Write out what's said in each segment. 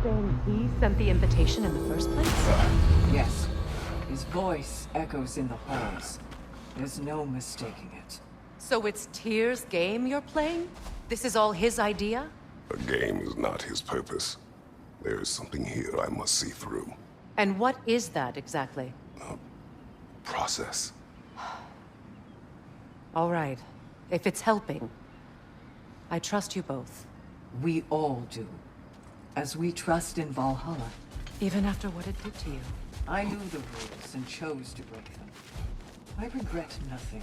saying he sent the invitation in the first place? Yes. His voice echoes in the halls. There's no mistaking it. So it's Tyr's game you're playing? This is all his idea? A game is not his purpose. There is something here I must see through. And what is that exactly? Process. All right. If it's helping, I trust you both. We all do. As we trust in Valhalla. Even after what it did to you. I knew the rules and chose to break them. I regret nothing.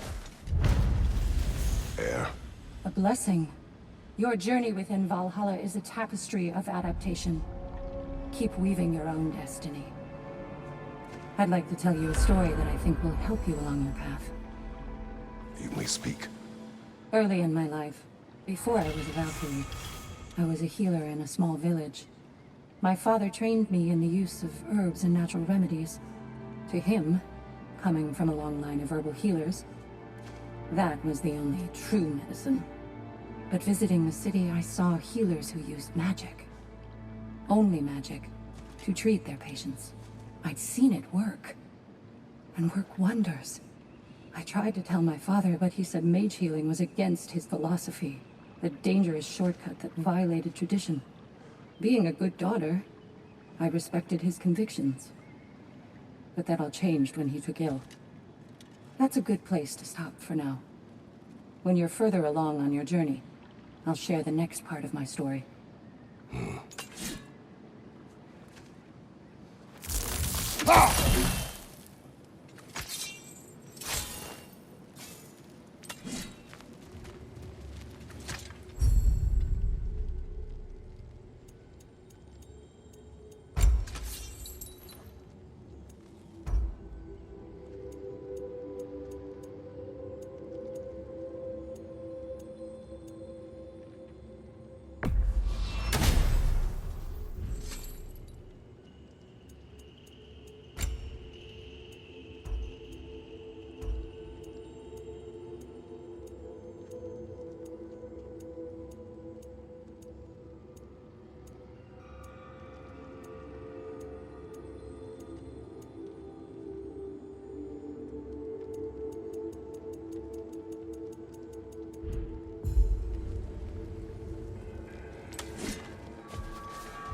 Air. A blessing. Your journey within Valhalla is a tapestry of adaptation. Keep weaving your own destiny. I'd like to tell you a story that I think will help you along your path. You may speak. Early in my life, before I was a Valkyrie, I was a healer in a small village. My father trained me in the use of herbs and natural remedies. To him, coming from a long line of herbal healers, that was the only true medicine. But visiting the city, I saw healers who used magic. Only magic, to treat their patients. I'd seen it work. And work wonders. I tried to tell my father, but he said mage healing was against his philosophy. A dangerous shortcut that violated tradition. Being a good daughter, I respected his convictions. But that all changed when he took ill. That's a good place to stop for now. When you're further along on your journey, I'll share the next part of my story.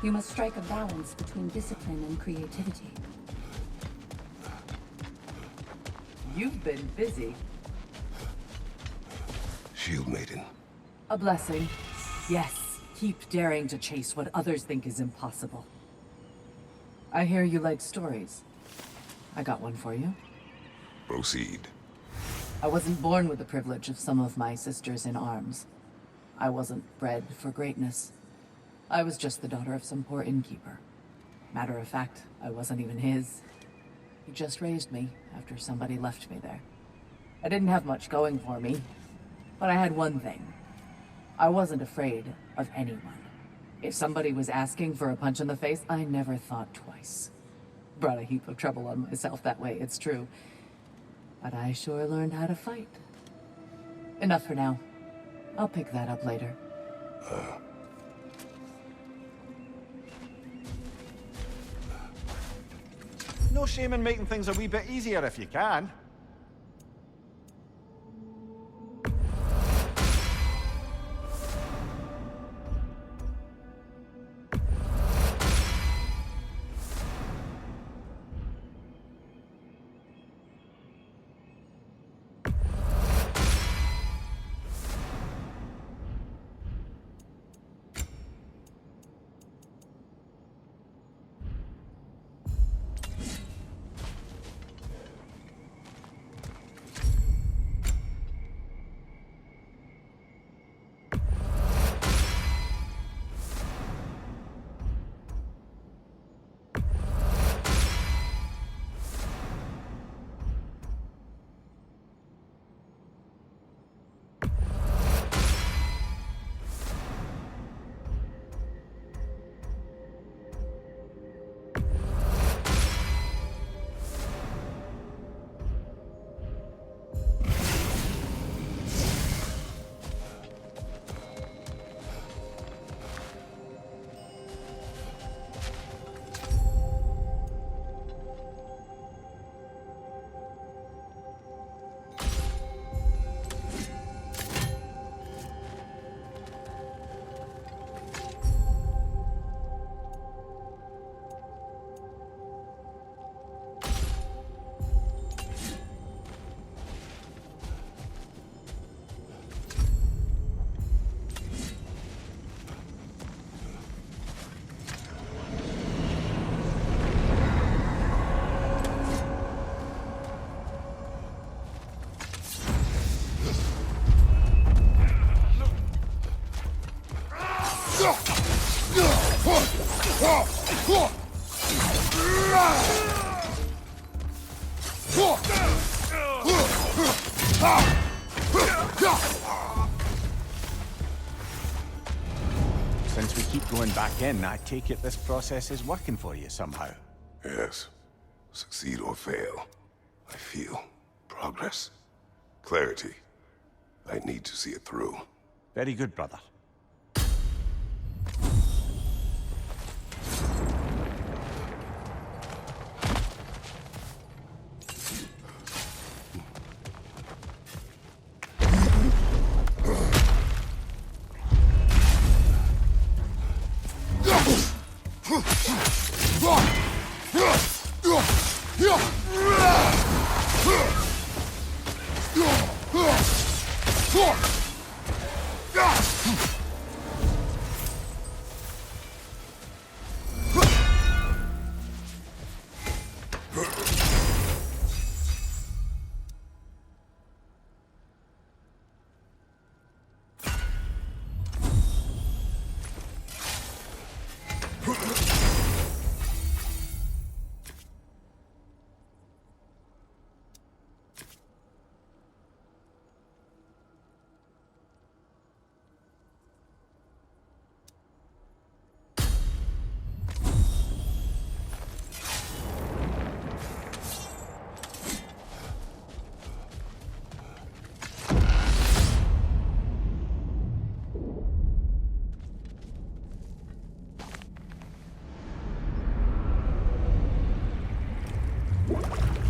You must strike a balance between discipline and creativity. You've been busy. Shield Maiden. A blessing. Yes, keep daring to chase what others think is impossible. I hear you like stories. I got one for you. Proceed. I wasn't born with the privilege of some of my sisters in arms. I wasn't bred for greatness. I was just the daughter of some poor innkeeper. Matter of fact, I wasn't even his. He just raised me after somebody left me there. I didn't have much going for me, but I had one thing. I wasn't afraid of anyone. If somebody was asking for a punch in the face, I never thought twice. Brought a heap of trouble on myself that way, it's true. But I sure learned how to fight. Enough for now. I'll pick that up later. No shame in making things a wee bit easier if you can. Since we keep going back in, I take it this process is working for you somehow. Yes. Succeed or fail, I feel progress. Clarity. I need to see it through. Very good, brother.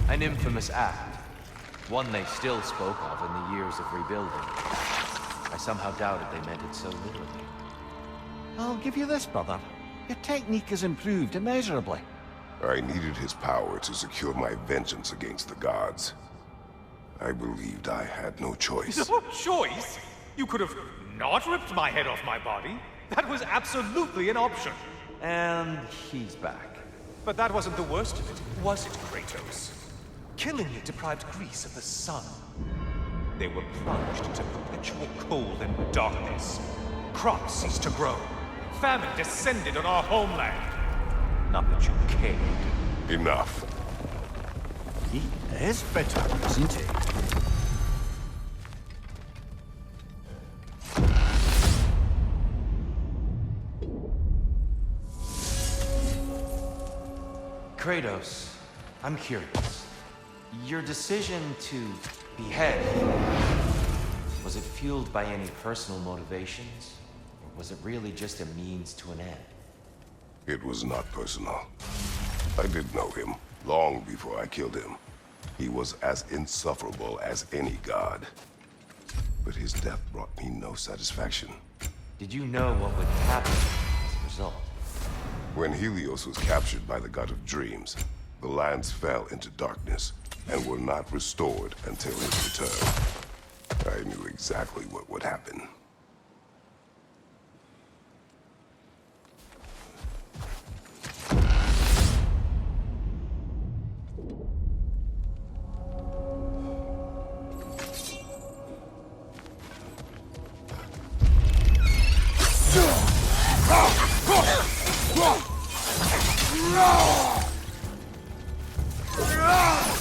An infamous act. One they still spoke of in the years of rebuilding. I somehow doubted they meant it so literally. I'll give you this, brother. Your technique has improved immeasurably. I needed his power to secure my vengeance against the gods. I believed I had no choice. No choice? You could have not ripped my head off my body. That was absolutely an option. And he's back. But that wasn't the worst of it, was it, Kratos? Killingly deprived Greece of the sun. They were plunged into perpetual cold and darkness. Crops ceased to grow. Famine descended on our homeland. Not that you cared. Enough. He is bitter, isn't he? Kratos, I'm curious. Your decision to behead, was it fueled by any personal motivations? Or was it really just a means to an end? It was not personal. I did know him long before I killed him. He was as insufferable as any god. But his death brought me no satisfaction. Did you know what would happen as a result? When Helios was captured by the god of dreams, the lands fell into darkness and were not restored until his return. I knew exactly what would happen.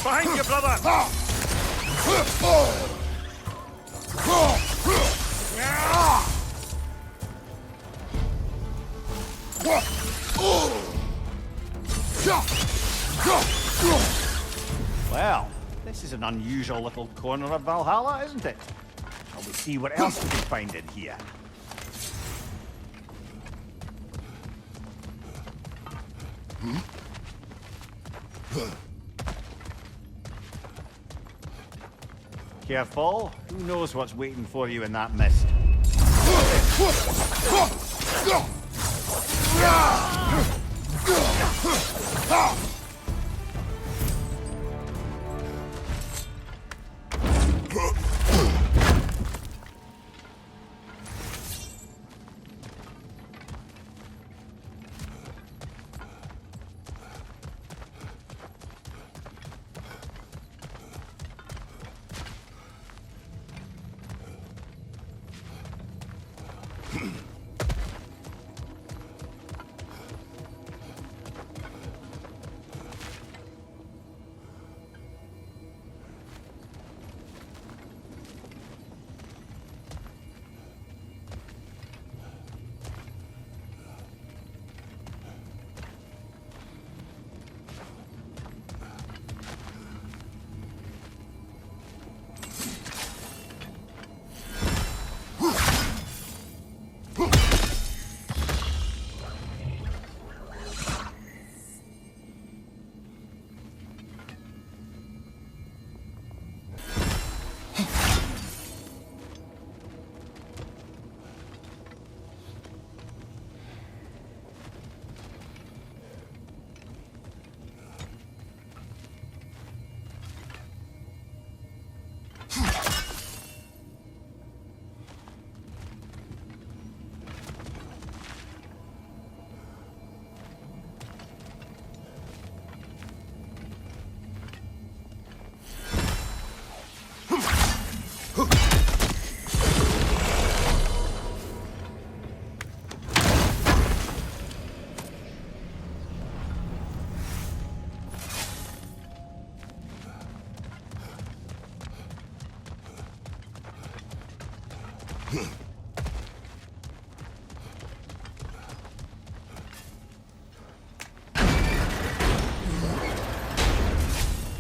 Behind you, brother! Well, this is an unusual little corner of Valhalla, isn't it? Shall we see what else we can find in here? Careful. Who knows what's waiting for you in that mist?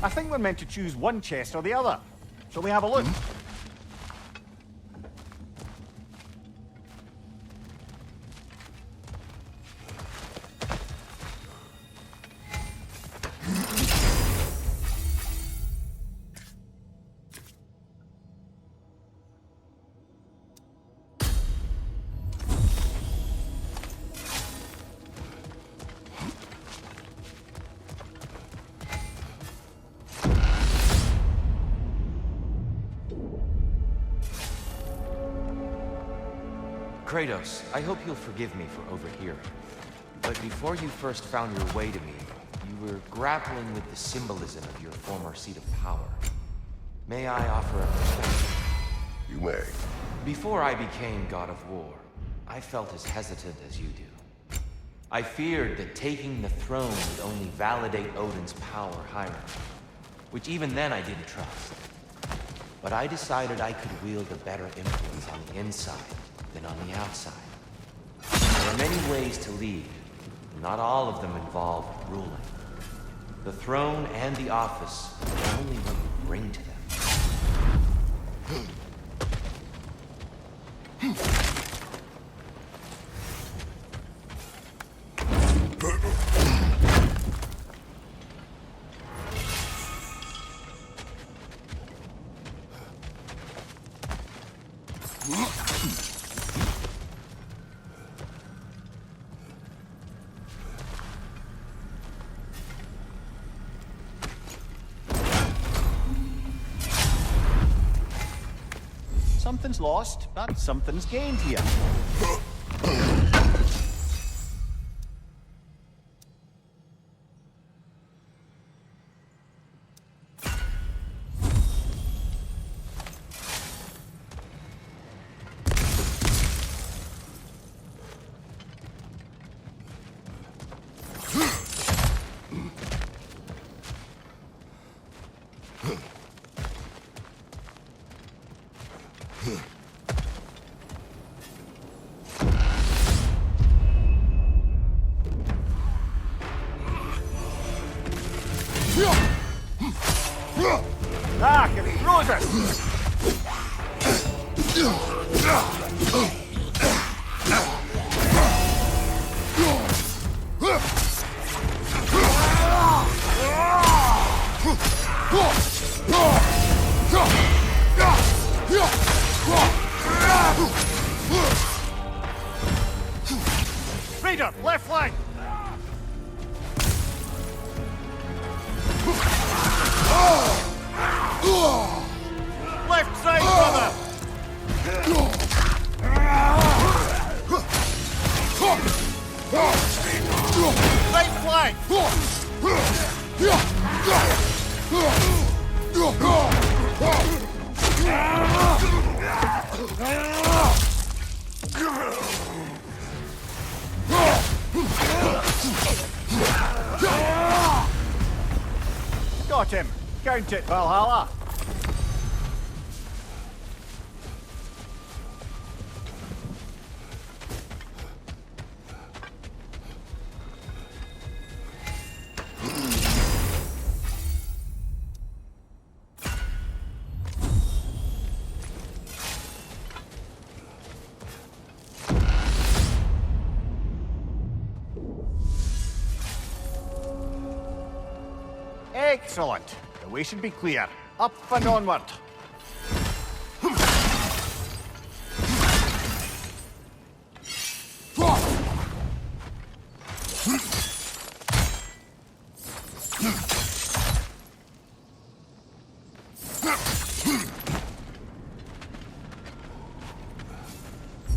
I think we're meant to choose one chest or the other. Shall we have a look? Kratos, I hope you'll forgive me for overhearing. But before you first found your way to me, you were grappling with the symbolism of your former seat of power. May I offer a perspective? You may. Before I became God of War, I felt as hesitant as you do. I feared that taking the throne would only validate Odin's power hierarchy, which even then I didn't trust. But I decided I could wield a better influence on the inside than on the outside. There are many ways to lead. Not all of them involve ruling. The throne and the office are only what you bring to them. Something's lost, but something's gained here. Ah, can he throws us! Raider, left flank! Left side, brother! Right flank! Got him! Count it, Valhalla! Excellent. The way should be clear. Up and onward.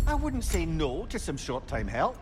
I wouldn't say no to some short-time help.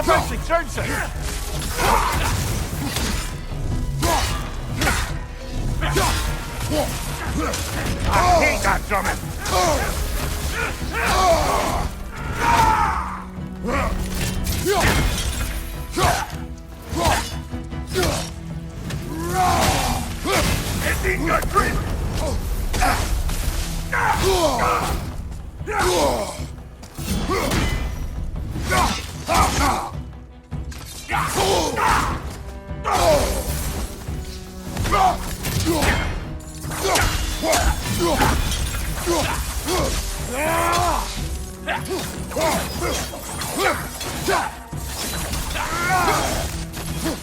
bouncing trouncing! I hate that drumming! It's in your grip!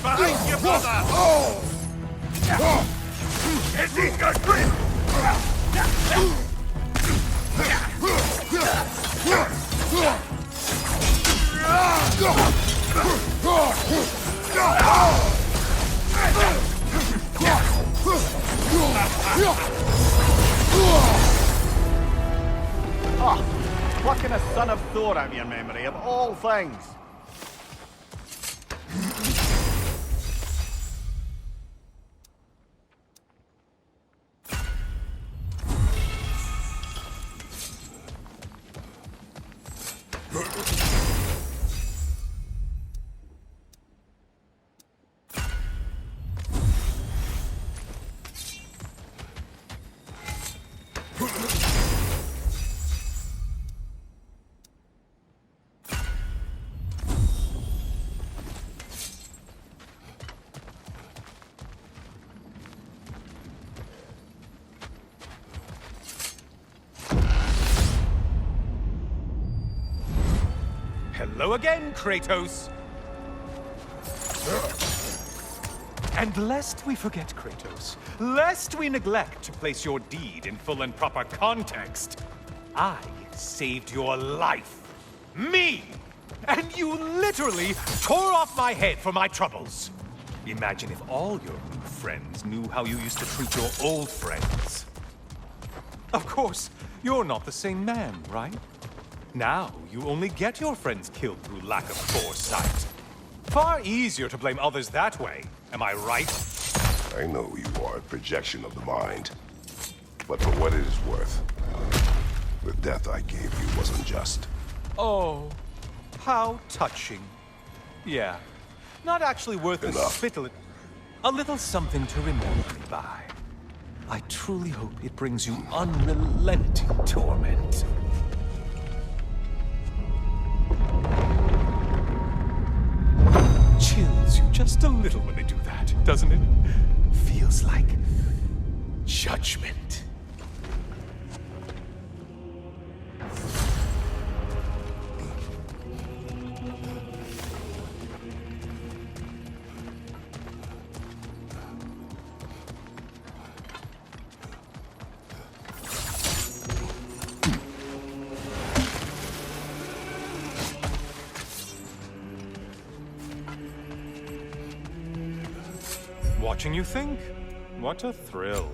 Behind you, brother! It's in your grip! Oh, plucking a son of Thor out of your memory, of all things. Hello again, Kratos. And lest we forget, Kratos, lest we neglect to place your deed in full and proper context, I saved your life. Me! And you literally tore off my head for my troubles. Imagine if all your new friends knew how you used to treat your old friends. Of course, you're not the same man, right? Now, you only get your friends killed through lack of foresight. Far easier to blame others that way, am I right? I know you are a projection of the mind. But for what it is worth, the death I gave you was unjust. Oh, how touching. Yeah, not actually worth the Enough. spittle. A little something to remember me by. I truly hope it brings you unrelenting torment. Chills you just a little when they do that, doesn't it? Feels like judgment. Watching you think? What a thrill.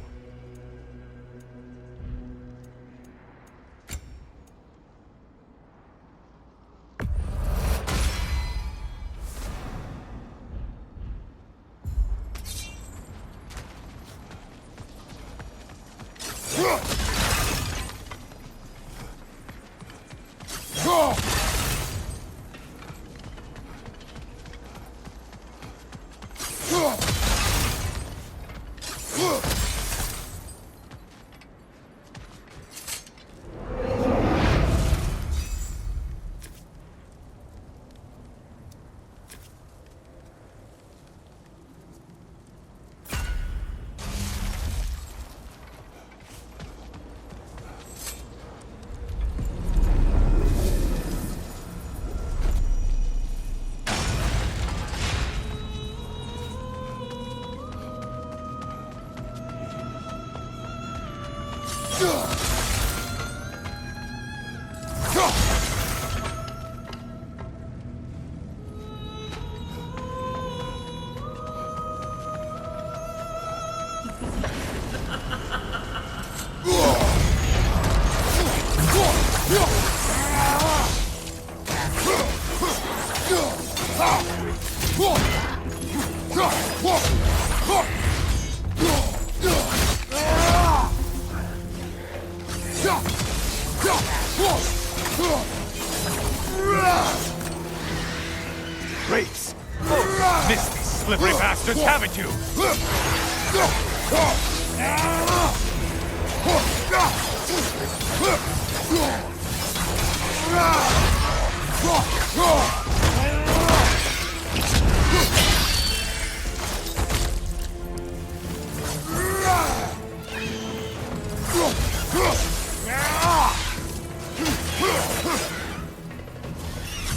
Grace! Oh, missed these slippery bastards, haven't you?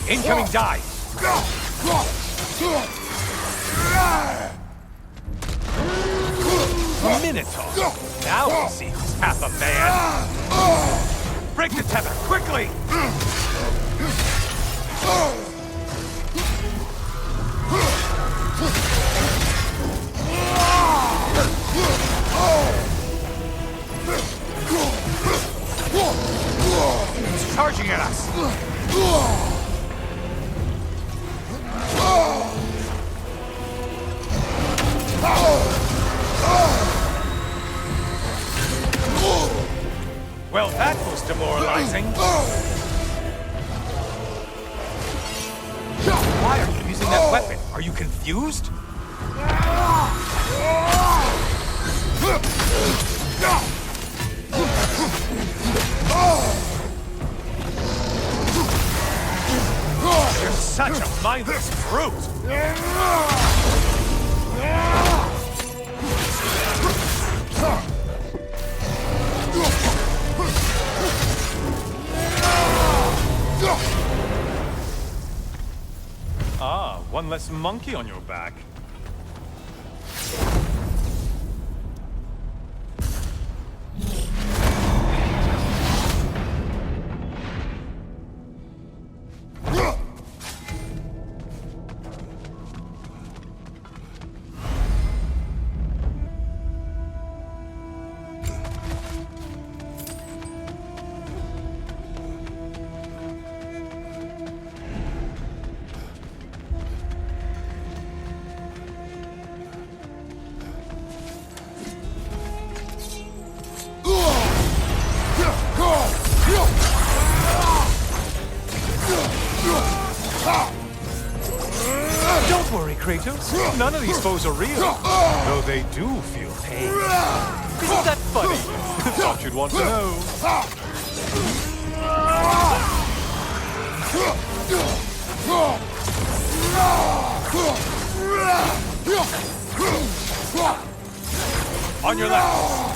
Incoming dive! Minotaur! Now we'll see who's half a man! Break the tether, quickly! It's charging at us! Well, that was demoralizing. Why are you using that weapon? Are you confused? You're such a mindless brute! Ah, one less monkey on your back. Don't worry, Kratos. None of these foes are real. Though they do feel pain. Isn't that funny? Thought you'd want to know. On your left.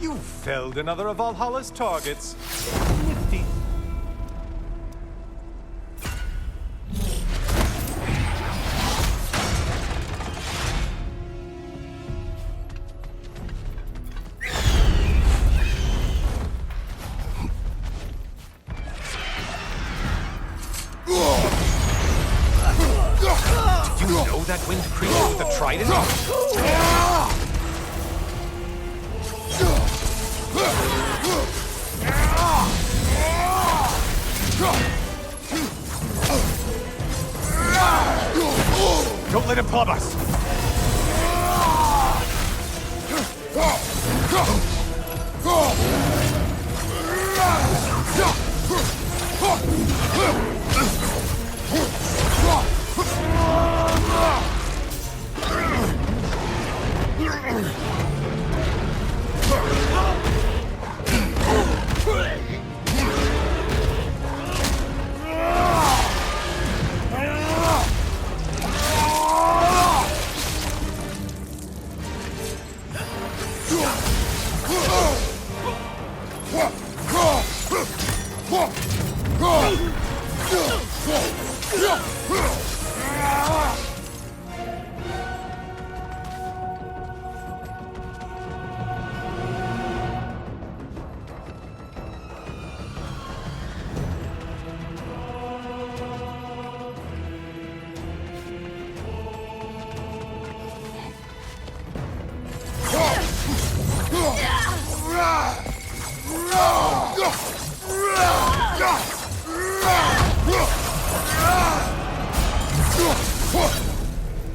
You felled another of Valhalla's targets. Nifty. Did you know that winged creature with a trident? Don't let him club us!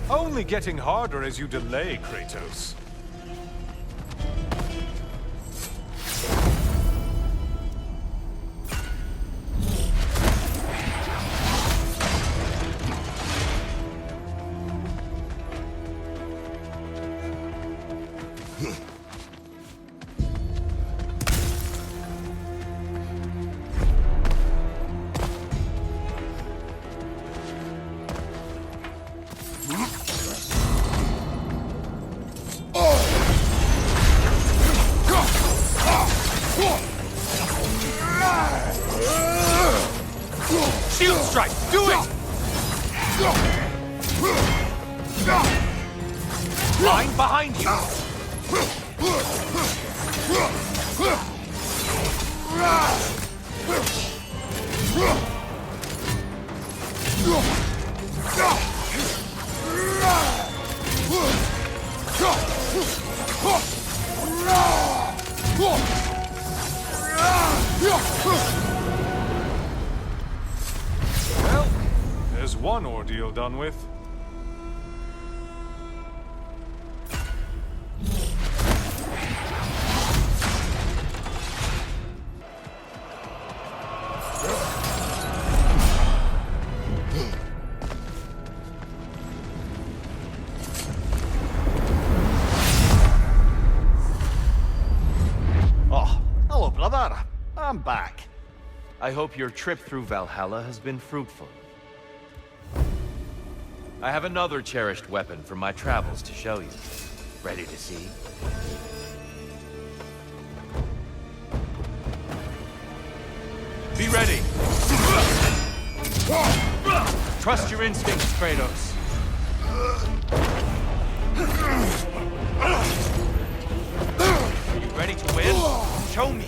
Only getting harder as you delay, Kratos. Shield strike! Do it! Line behind you! Well, there's one ordeal done with. Oh, hello, brother. I'm back. I hope your trip through Valhalla has been fruitful. I have another cherished weapon from my travels to show you. Ready to see? Be ready! Trust your instincts, Kratos. Are you ready to win? Show me!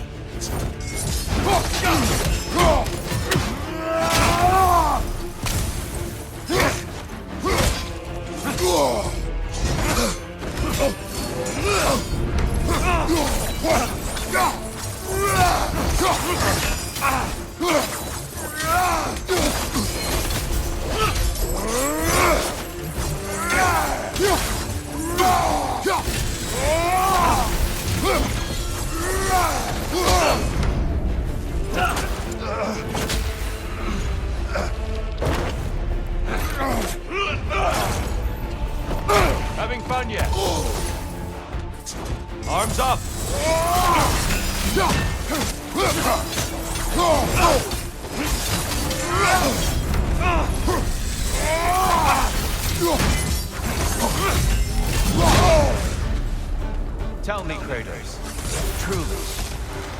Having fun yet? Arms up! Tell me, Kratos, truly,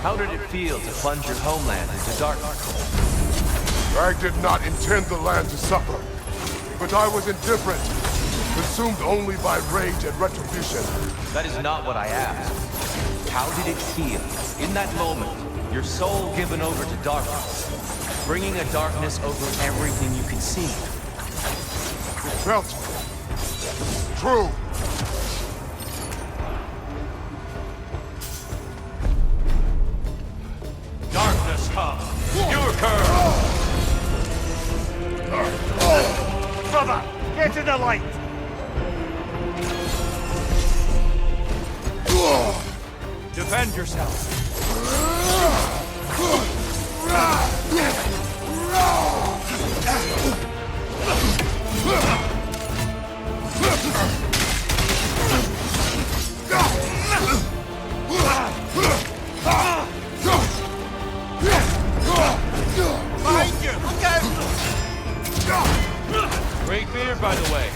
how did it feel to plunge your homeland into darkness? I did not intend the land to suffer, but I was indifferent, consumed only by rage and retribution. That is not what I asked. How did it feel, in that moment, your soul given over to darkness, bringing a darkness over everything you could see? It felt true. Darkness come, your curse! Brother, get to the light! Defend yourself. Behind you! Look out! Great beard, by the way.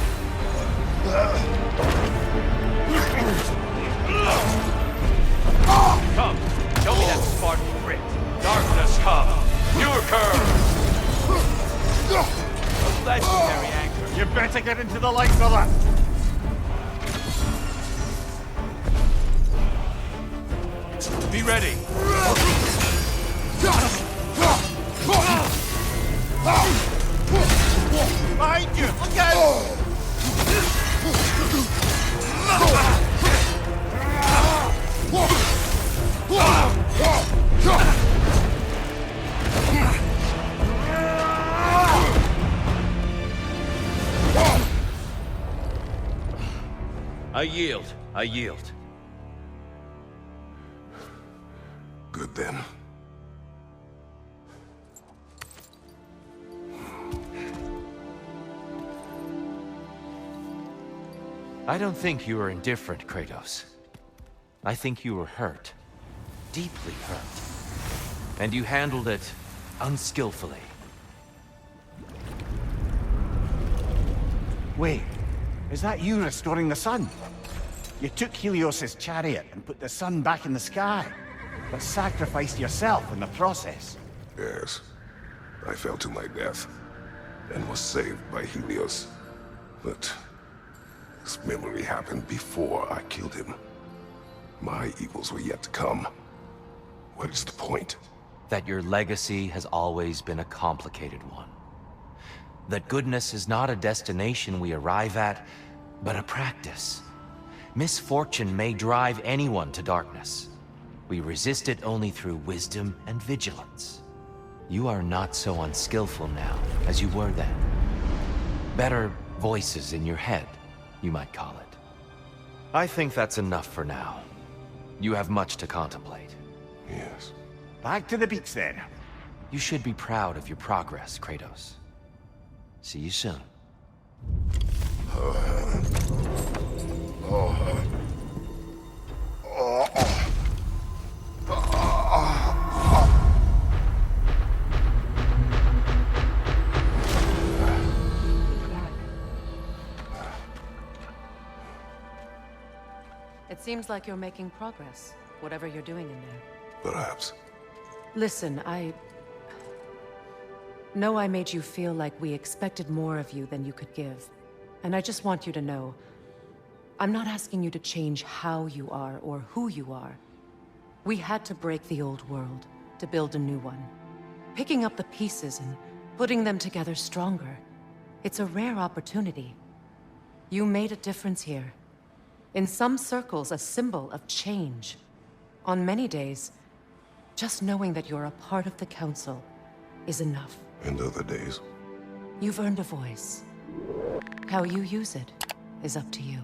Come, show me that Spartan grit. Darkness come, your curve. A legendary anchor. You better get into the light, brother! Be ready. Behind you! Look out! I yield. I yield. Good then. I don't think you were indifferent, Kratos. I think you were hurt. Deeply hurt. And you handled it unskillfully. Wait, is that you restoring the sun? You took Helios's chariot and put the sun back in the sky, but sacrificed yourself in the process. Yes. I fell to my death, and was saved by Helios. But this memory happened before I killed him. My evils were yet to come. What is the point? That your legacy has always been a complicated one. That goodness is not a destination we arrive at, but a practice. Misfortune may drive anyone to darkness. We resist it only through wisdom and vigilance. You are not so unskillful now as you were then. Better voices in your head, you might call it. I think that's enough for now. You have much to contemplate. Yes. Back to the beach then. You should be proud of your progress, Kratos. See you soon. It seems like you're making progress, whatever you're doing in there. Perhaps. Listen, I know I made you feel like we expected more of you than you could give. And I just want you to know, I'm not asking you to change how you are or who you are. We had to break the old world to build a new one. Picking up the pieces and putting them together stronger. It's a rare opportunity. You made a difference here. In some circles, a symbol of change. On many days, just knowing that you're a part of the Council is enough. And other days. You've earned a voice. How you use it is up to you.